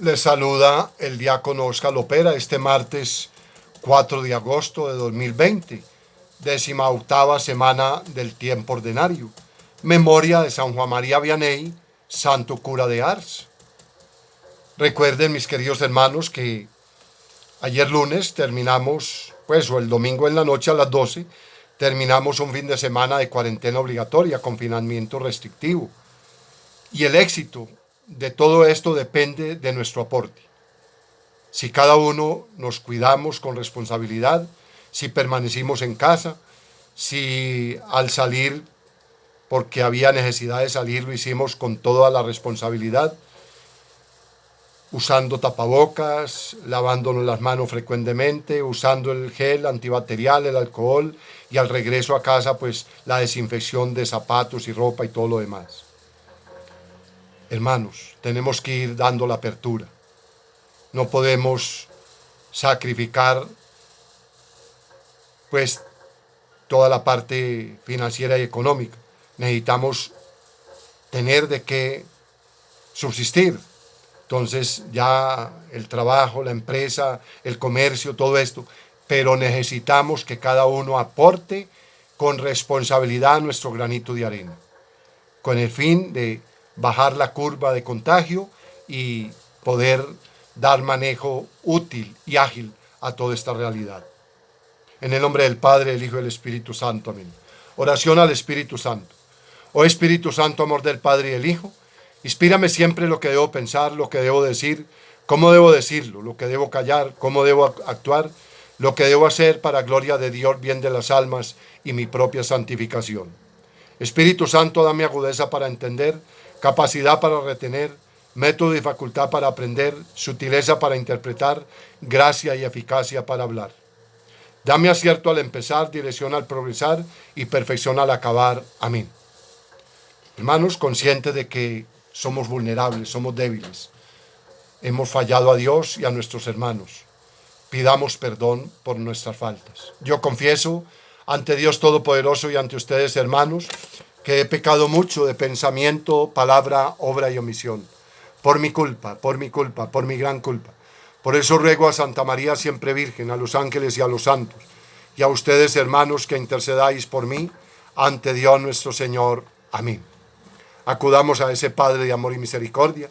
Les saluda el diácono Oscar Lopera este martes 4 de agosto de 2020, 18ª semana del tiempo ordinario. Memoria de San Juan María Vianney, santo cura de Ars. Recuerden, mis queridos hermanos, que ayer lunes terminamos, o el domingo en la noche a las 12, terminamos un fin de semana de cuarentena obligatoria, confinamiento restrictivo. Y el éxito de todo esto depende de nuestro aporte. Si cada uno nos cuidamos con responsabilidad, si permanecimos en casa, si al salir, porque había necesidad de salir, lo hicimos con toda la responsabilidad, usando tapabocas, lavándonos las manos frecuentemente, usando el gel antibacterial, el alcohol, y al regreso a casa, pues la desinfección de zapatos y ropa y todo lo demás. Hermanos, tenemos que ir dando la apertura. No podemos sacrificar pues toda la parte financiera y económica. Necesitamos tener de qué subsistir. Entonces ya el trabajo, la empresa, el comercio, todo esto. Pero necesitamos que cada uno aporte con responsabilidad nuestro granito de arena, con el fin de bajar la curva de contagio y poder dar manejo útil y ágil a toda esta realidad. En el nombre del Padre, del Hijo y del Espíritu Santo. Amén. Oración al Espíritu Santo. Oh Espíritu Santo, amor del Padre y del Hijo, inspírame siempre lo que debo pensar, lo que debo decir, cómo debo decirlo, lo que debo callar, cómo debo actuar, lo que debo hacer para gloria de Dios, bien de las almas y mi propia santificación. Espíritu Santo, dame agudeza para entender, capacidad para retener, método y facultad para aprender, sutileza para interpretar, gracia y eficacia para hablar. Dame acierto al empezar, dirección al progresar y perfección al acabar. Amén. Hermanos, conscientes de que somos vulnerables, somos débiles. Hemos fallado a Dios y a nuestros hermanos. Pidamos perdón por nuestras faltas. Yo confieso ante Dios Todopoderoso y ante ustedes, hermanos, que he pecado mucho de pensamiento, palabra, obra y omisión. Por mi culpa, por mi gran culpa. Por eso ruego a Santa María siempre Virgen, a los ángeles y a los santos, y a ustedes, hermanos, que intercedáis por mí ante Dios nuestro Señor. Amén. Acudamos a ese Padre de amor y misericordia,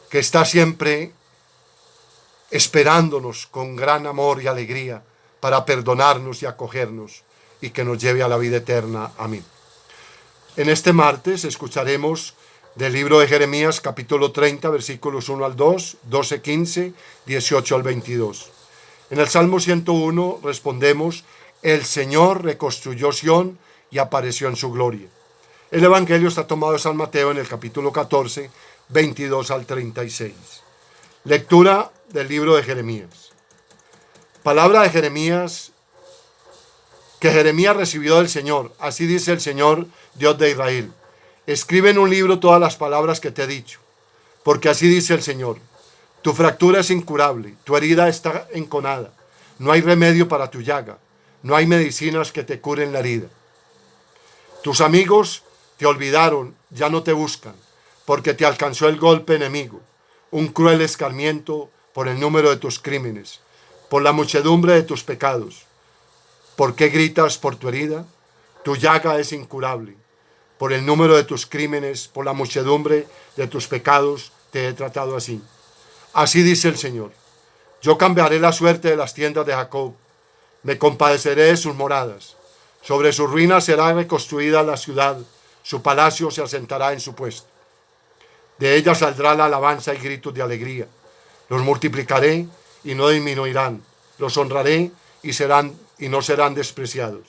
que está siempre esperándonos con gran amor y alegría para perdonarnos y acogernos, y que nos lleve a la vida eterna. Amén. En este martes escucharemos del libro de Jeremías, capítulo 30, versículos 1 al 2, 12, 15, 18 al 22. En el Salmo 101 respondemos: el Señor reconstruyó Sión y apareció en su gloria. El Evangelio está tomado de San Mateo en el capítulo 14, 22 al 36. Lectura del libro de Jeremías. Palabra de Jeremías que Jeremías recibió del Señor. Así dice el Señor, Dios de Israel: escribe en un libro todas las palabras que te he dicho, porque así dice el Señor: tu fractura es incurable, tu herida está enconada, no hay remedio para tu llaga, no hay medicinas que te curen la herida. Tus amigos te olvidaron, ya no te buscan, porque te alcanzó el golpe enemigo, un cruel escarmiento por el número de tus crímenes, por la muchedumbre de tus pecados. ¿Por qué gritas por tu herida? Tu llaga es incurable. Por el número de tus crímenes, por la muchedumbre de tus pecados, te he tratado así. Así dice el Señor: yo cambiaré la suerte de las tiendas de Jacob, me compadeceré de sus moradas. Sobre sus ruinas será reconstruida la ciudad, su palacio se asentará en su puesto. De ella saldrá la alabanza y gritos de alegría. Los multiplicaré y no disminuirán, los honraré y no serán despreciados.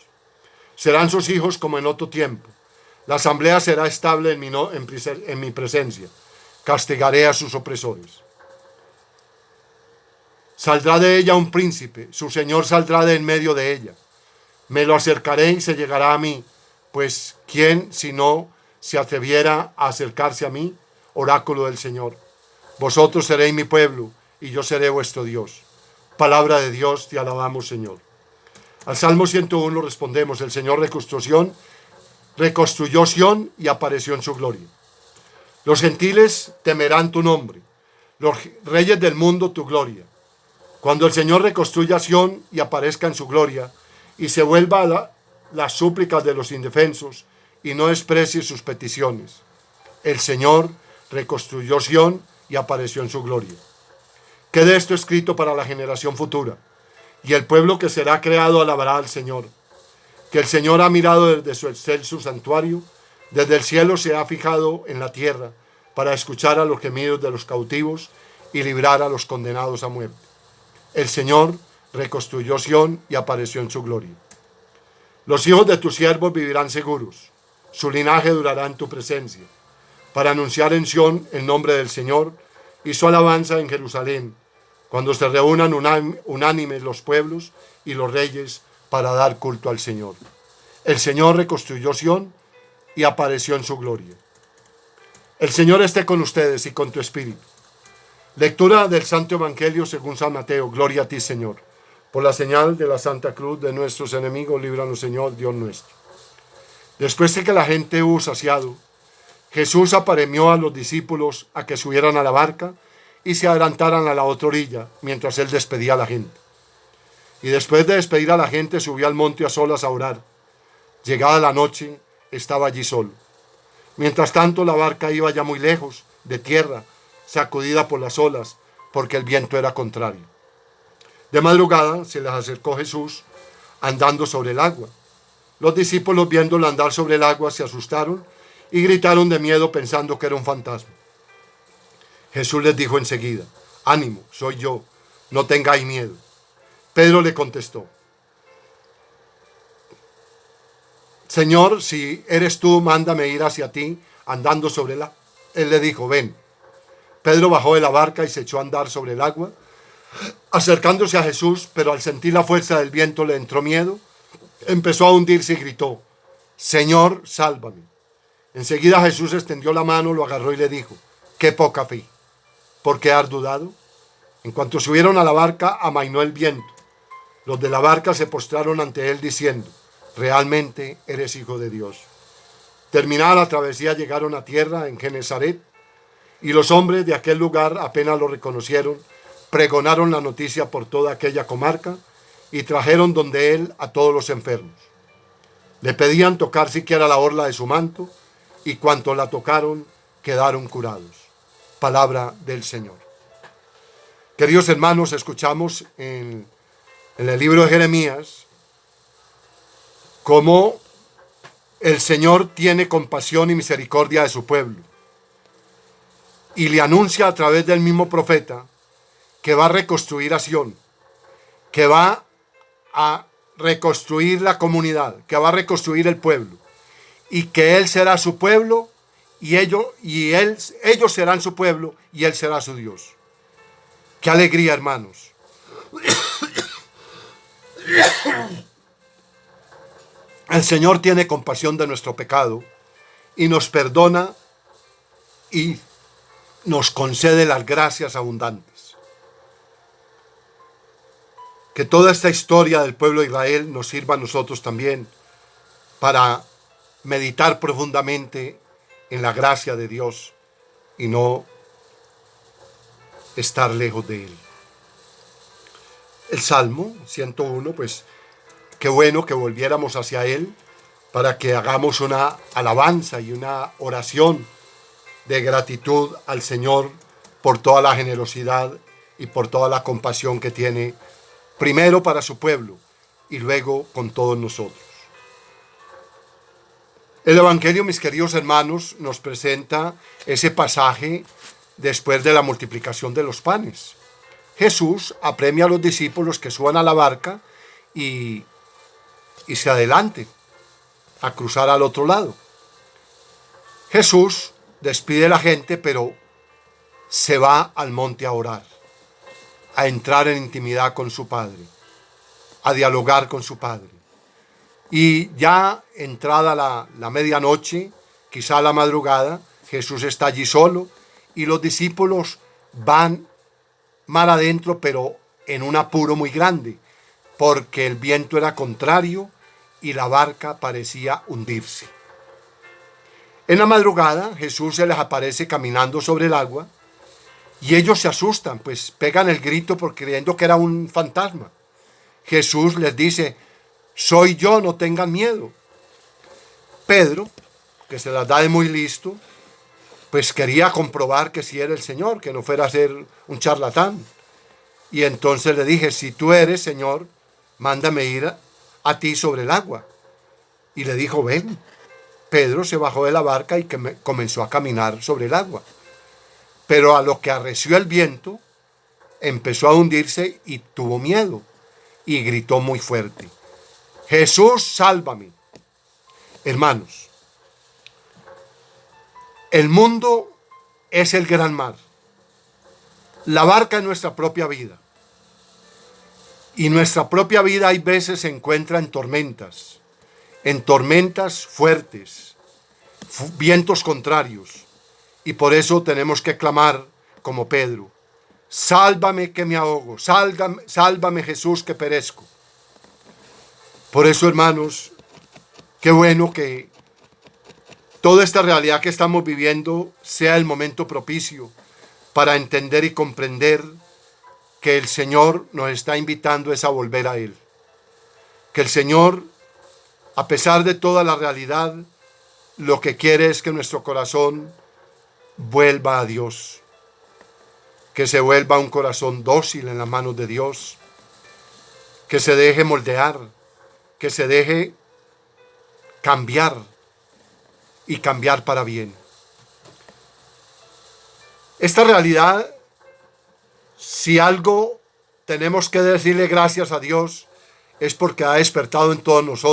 Serán sus hijos como en otro tiempo. La asamblea será estable en mi presencia. Castigaré a sus opresores. Saldrá de ella un príncipe, su señor saldrá de en medio de ella. Me lo acercaré y se llegará a mí, pues ¿quién si no se atreviera a acercarse a mí? Oráculo del Señor. Vosotros seréis mi pueblo y yo seré vuestro Dios. Palabra de Dios, te alabamos, Señor. Al Salmo 101 respondemos: el Señor reconstruyó Sión y apareció en su gloria. Los gentiles temerán tu nombre, los reyes del mundo tu gloria. Cuando el Señor reconstruya Sión y aparezca en su gloria, y se vuelva a las súplicas de los indefensos, y no desprecie sus peticiones. El Señor reconstruyó Sión y apareció en su gloria. Quede esto escrito para la generación futura, y el pueblo que será creado alabará al Señor. Que el Señor ha mirado desde su excelso santuario, desde el cielo se ha fijado en la tierra, para escuchar a los gemidos de los cautivos y librar a los condenados a muerte. El Señor reconstruyó Sión y apareció en su gloria. Los hijos de tus siervos vivirán seguros, su linaje durará en tu presencia, para anunciar en Sión el nombre del Señor y su alabanza en Jerusalén, cuando se reúnan unánimes los pueblos y los reyes para dar culto al Señor. El Señor reconstruyó Sión y apareció en su gloria. El Señor esté con ustedes y con tu espíritu. Lectura del Santo Evangelio según San Mateo. Gloria a ti, Señor. Por la señal de la Santa Cruz de nuestros enemigos, líbranos, Señor, Dios nuestro. Después de que la gente hubo saciado, Jesús apremió a los discípulos a que subieran a la barca y se adelantaran a la otra orilla, mientras él despedía a la gente. Y después de despedir a la gente, subió al monte a solas a orar. Llegada la noche, estaba allí solo. Mientras tanto, la barca iba ya muy lejos de tierra, sacudida por las olas, porque el viento era contrario. De madrugada se les acercó Jesús andando sobre el agua. Los discípulos, viéndolo andar sobre el agua, se asustaron y gritaron de miedo pensando que era un fantasma. Jesús les dijo enseguida: ánimo, soy yo, no tengáis miedo. Pedro le contestó: Señor, si eres tú, mándame ir hacia ti andando sobre el agua. Él le dijo: ven. Pedro bajó de la barca y se echó a andar sobre el agua, acercándose a Jesús, pero al sentir la fuerza del viento le entró miedo, empezó a hundirse y gritó: Señor, sálvame. Enseguida Jesús extendió la mano, lo agarró y le dijo: qué poca fe, ¿por qué has dudado? En cuanto subieron a la barca, amainó el viento. Los de la barca se postraron ante él diciendo: realmente eres hijo de Dios. Terminada la travesía, llegaron a tierra en Genesaret, y los hombres de aquel lugar apenas lo reconocieron, pregonaron la noticia por toda aquella comarca y trajeron donde él a todos los enfermos. Le pedían tocar siquiera la orla de su manto, y cuanto la tocaron quedaron curados. Palabra del Señor. Queridos hermanos, escuchamos en el libro de Jeremías cómo el Señor tiene compasión y misericordia de su pueblo, y le anuncia a través del mismo profeta que va a reconstruir a Sión, que va a reconstruir la comunidad, que va a reconstruir el pueblo, y que Él será su pueblo, y ellos serán su pueblo, y Él será su Dios. ¡Qué alegría, hermanos! El Señor tiene compasión de nuestro pecado y nos perdona y nos concede las gracias abundantes. Que toda esta historia del pueblo de Israel nos sirva a nosotros también para meditar profundamente en la gracia de Dios y no estar lejos de Él. El Salmo 101, pues qué bueno que volviéramos hacia Él para que hagamos una alabanza y una oración de gratitud al Señor por toda la generosidad y por toda la compasión que tiene, primero para su pueblo y luego con todos nosotros. El Evangelio, mis queridos hermanos, nos presenta ese pasaje después de la multiplicación de los panes. Jesús apremia a los discípulos que suban a la barca y se adelanten a cruzar al otro lado. Jesús despide a la gente, pero se va al monte a orar, a entrar en intimidad con su Padre, a dialogar con su Padre. Y ya entrada la medianoche, quizá la madrugada, Jesús está allí solo y los discípulos van mar adentro, pero en un apuro muy grande, porque el viento era contrario y la barca parecía hundirse. En la madrugada, Jesús se les aparece caminando sobre el agua Y ellos se asustan, pues pegan el grito porque creyendo que era un fantasma. Jesús les dice, soy yo, no tengan miedo. Pedro, que se las da de muy listo, pues quería comprobar que sí era el Señor, que no fuera a ser un charlatán. Y entonces le dije, si tú eres, Señor, mándame ir a ti sobre el agua. Y le dijo, ven. Pedro se bajó de la barca y comenzó a caminar sobre el agua. Pero a lo que arreció el viento, empezó a hundirse y tuvo miedo. Y gritó muy fuerte, Jesús, sálvame. Hermanos, el mundo es el gran mar. La barca es nuestra propia vida. Y nuestra propia vida hay veces se encuentra en tormentas fuertes, vientos contrarios. Y por eso tenemos que clamar como Pedro, sálvame que me ahogo, sálvame Jesús que perezco. Por eso, hermanos, qué bueno que toda esta realidad que estamos viviendo sea el momento propicio para entender y comprender que el Señor nos está invitando a volver a Él. Que el Señor, a pesar de toda la realidad, lo que quiere es que nuestro corazón vuelva a Dios. Que se vuelva un corazón dócil en las manos de Dios. Que se deje moldear. Que se deje cambiar. Y cambiar para bien. Esta realidad, si algo tenemos que decirle gracias a Dios, es porque ha despertado en todos nosotros